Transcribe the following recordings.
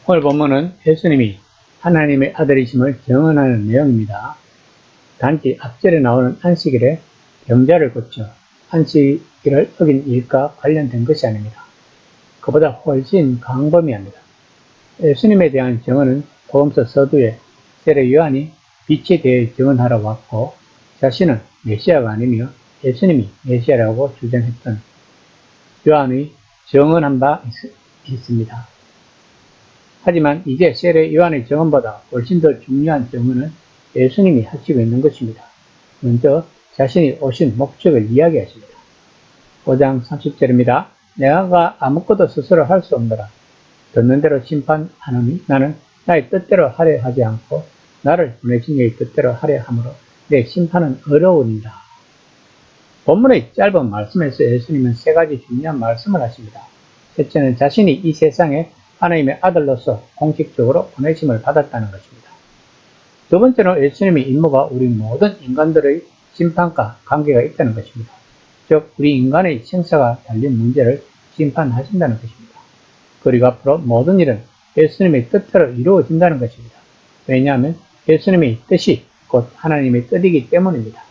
오늘 본문은 예수님이 하나님의 아들이심을 증언하는 내용입니다. 단지 앞절에 나오는 안식일에 병자를 고쳐 안식일을 어긴 일과 관련된 것이 아닙니다. 그보다 훨씬 광범위합니다. 예수님에 대한 증언은 복음서 서두에 세례 요한이 빛에 대해 증언하러 왔고 자신은 메시아가 아니며 예수님이 메시아라고 주장했던 요한의 증언한 바 있습니다. 하지만 이제 세례 요한의 증언보다 훨씬 더 중요한 증언을 예수님이 하시고 있는 것입니다. 먼저 자신이 오신 목적을 이야기하십니다. 5장 30절입니다. 내가 아무것도 스스로 할 수 없노라. 듣는 대로 심판하노니 나는 나의 뜻대로 하려 하지 않고 나를 보내신 이의 뜻대로 하려 하므로 내 심판은 어려우니라. 본문의 짧은 말씀에서 예수님은 세 가지 중요한 말씀을 하십니다. 첫째는 자신이 이 세상에 하나님의 아들로서 공식적으로 보내심을 받았다는 것입니다. 두 번째는 예수님의 임무가 우리 모든 인간들의 심판과 관계가 있다는 것입니다. 즉 우리 인간의 생사가 달린 문제를 심판하신다는 것입니다. 그리고 앞으로 모든 일은 예수님의 뜻대로 이루어진다는 것입니다. 왜냐하면 예수님의 뜻이 곧 하나님의 뜻이기 때문입니다.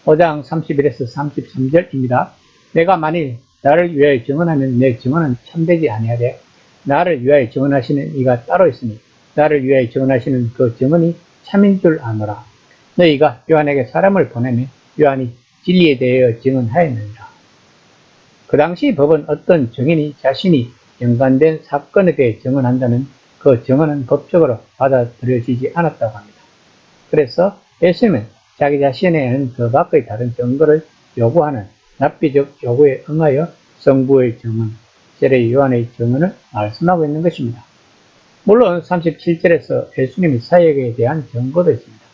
5장 31에서 33절입니다. 내가 만일 나를 위하여 증언하면 내 증언은 참되지 아니하되 나를 위하여 증언하시는 이가 따로 있으니 나를 위하여 증언하시는 그 증언이 참인 줄 아노라. 너희가 요한에게 사람을 보내면 요한이 진리에 대하여 증언하였느니라. 그 당시 법은 어떤 증인이 자신이 연관된 사건에 대해 증언한다면 그 증언은 법적으로 받아들여지지 않았다고 합니다. 그래서 예수님은 자기 자신에는 그 밖의 다른 증거를 요구하는 납비적 요구에 응하여 성부의 증언, 세례 요한의 증언을 말씀하고 있는 것입니다. 물론 37절에서 예수님의 사역에 대한 증거도 있습니다.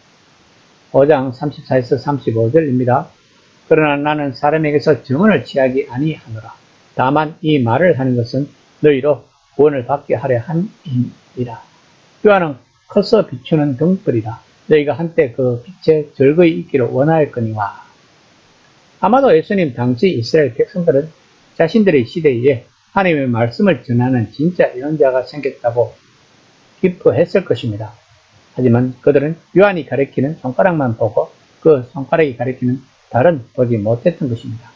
5장 34에서 35절입니다. 그러나 나는 사람에게서 증언을 취하지 아니하노라. 다만 이 말을 하는 것은 너희로 구원을 받게 하려 함이니라. 요한은 커서 비추는 등불이라. 너희가 한때 그 빛에 즐거이 있기를 원하였거니와. 아마도 예수님 당시 이스라엘 백성들은 자신들의 시대에 하나님의 말씀을 전하는 진짜 예언자가 생겼다고 기뻐했을 것입니다. 하지만 그들은 요한이 가리키는 손가락만 보고 그 손가락이 가리키는 달은 보지 못했던 것입니다.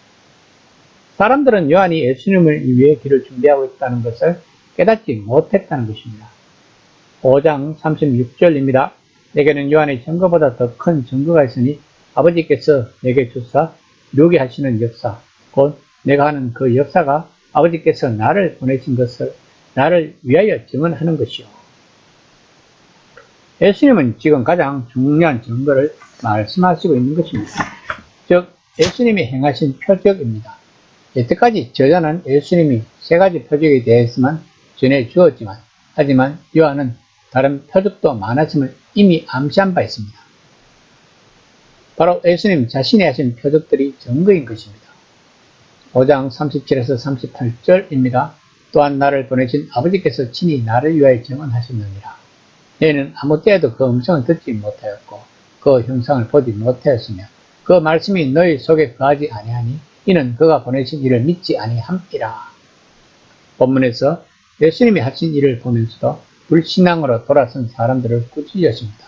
사람들은 요한이 예수님을 위해 길을 준비하고 있다는 것을 깨닫지 못했다는 것입니다. 5장 36절입니다. 내게는 요한의 증거보다 더 큰 증거가 있으니 아버지께서 내게 주사 이루게 하시는 역사, 곧 내가 하는 그 역사가 아버지께서 나를 보내신 것을 나를 위하여 증언하는 것이요. 예수님은 지금 가장 중요한 증거를 말씀하시고 있는 것입니다. 즉 예수님이 행하신 표적입니다. 여태까지 저자는 예수님이 세 가지 표적에 대해서만 전해주었지만 하지만 요한은 다른 표적도 많았음을 이미 암시한 바 있습니다. 바로 예수님 자신이 하신 표적들이 증거인 것입니다. 5장 37에서 38절입니다. 또한 나를 보내신 아버지께서 친히 나를 위하여 증언하셨느니라. 너희는 아무 때에도 그 음성을 듣지 못하였고 그 형상을 보지 못하였으며 그 말씀이 너희 속에 거하지 아니하니 이는 그가 보내신 이를 믿지 아니함이라. 본문에서 예수님이 하신 일을 보면서도 불신앙으로 돌아선 사람들을 꾸짖었습니다.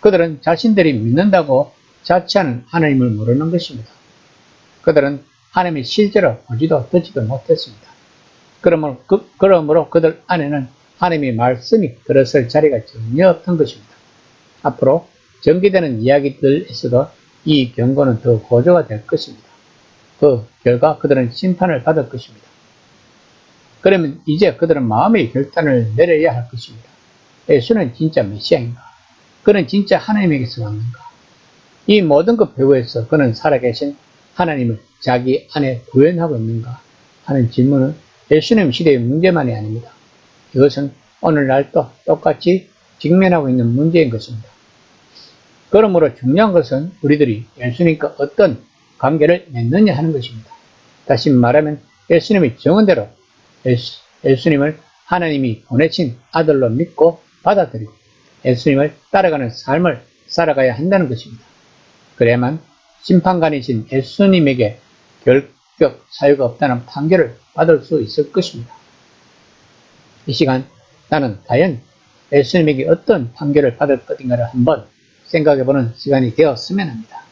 그들은 자신들이 믿는다고 자처하는 하나님을 모르는 것입니다. 그들은 하나님이 실제로 보지도 듣지도 못했습니다. 그러므로 그들 안에는 하나님의 말씀이 들었을 자리가 전혀 없던 것입니다. 앞으로 전개되는 이야기들에서도 이 경고는 더 고조가 될 것입니다. 그 결과 그들은 심판을 받을 것입니다. 그러면 이제 그들은 마음의 결단을 내려야 할 것입니다. 예수는 진짜 메시아인가? 그는 진짜 하나님에게서 왔는가? 이 모든 것 배후에서 그는 살아계신 하나님을 자기 안에 구현하고 있는가 하는 질문은 예수님 시대의 문제만이 아닙니다. 이것은 오늘날도 똑같이 직면하고 있는 문제인 것입니다. 그러므로 중요한 것은 우리들이 예수님과 어떤 관계를 맺느냐 하는 것입니다. 다시 말하면 예수님의 증언대로 예수님을 하나님이 보내신 아들로 믿고 받아들이고 예수님을 따라가는 삶을 살아가야 한다는 것입니다. 그래야만 심판관이신 예수님에게 결격 사유가 없다는 판결을 받을 수 있을 것입니다. 이 시간 나는 과연 예수님에게 어떤 판결을 받을 것인가를 한번 생각해보는 시간이 되었으면 합니다.